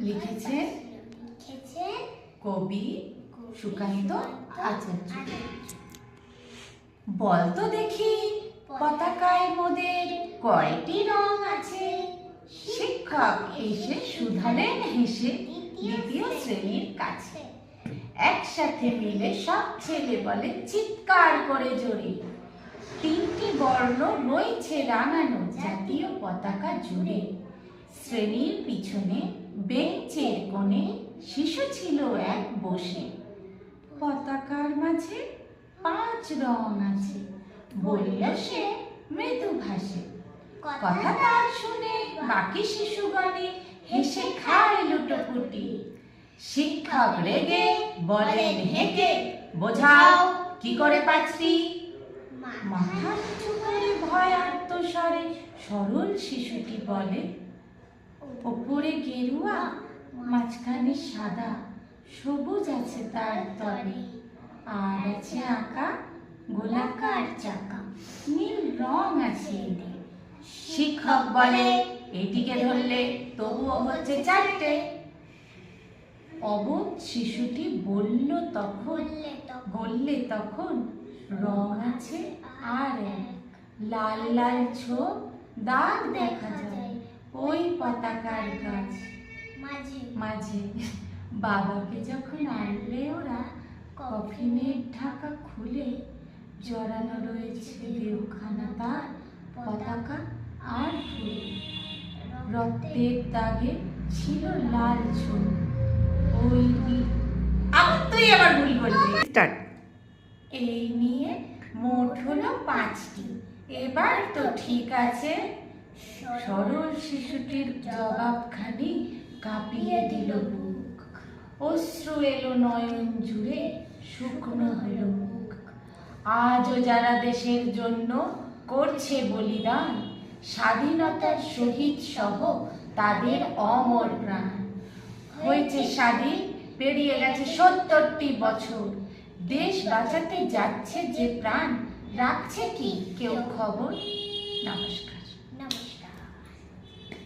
লিখেছেন কবি সুকান্ত আচার্য। বলতো দেখি পতাকায় মোদের কয়টি রং আছে? শিক্ষক এসে শুধালেন হেসে দ্বিতীয় শ্রেণীর কাছে। একসাথে মিলে সব ছেলে বলে চিৎকার করে জোরে, তিনটি বর্ণ রয়েছে রাঙানো জাতীয় পতাকা জুড়ে। শ্রেণীর পিছনে বেঞ্চের কোণে শিশু ছিল এক বসে। পতাকার মাঝে 5 রং আছে, বলল সে মৃদু ভাষে। কথা তার শুনে বাকি শিশুগণে হেসে খায় লুটোপুটি। শিক্ষক রেগে বলেন হেঁকে, বোঝাও কি করে 5টি? মাথা নিচু করে ভয় আত্মস্বরে সরল শিশুটি বলে, ওপরে গেরুয়া মাঝখানে সাদা, সবুজ আছে তার তলে, আর আছে আঁকা গোলাকার চাকা, নীল রং আছে এতে। শিক্ষক বলে এটিকে ধরলে তবুও হচ্ছে 4টে। অবোধ শিশুটি বললে তখন রং আছে আর এক, লাল লাল ছোপ দাগ দেখা যায় ওই পতাকার গাছ মাঝে। বাবাকে যখন আনলে ওরা, কফিনের ঢাকা খুলে জড়ানো রয়েছে দেওখানা তার পতাকা আর ফুল। রক্তের দাগে ছিল লাল ছোপ। ওই তুই আবার ভুল বললি। এই নিয়ে মোট হলো 5টি। এবার তো ঠিক আছে। সরল শিশুটির জবাবখানি কাঁপিয়ে দিল বুক। অশ্রু এলো নয়ন জুড়ে, শুকনো হলো মুখ। আজও যারা দেশের জন্য করছে বলিদান, স্বাধীনতার শহীদ সহ তাদের অমর প্রাণ। হয়েছে স্বাধীন, পেরিয়ে গেছে 70টি বছর। দেশ বাঁচাতে যাচ্ছে যে প্রাণ, রাখছে কি কেউ খবর? নমস্কার।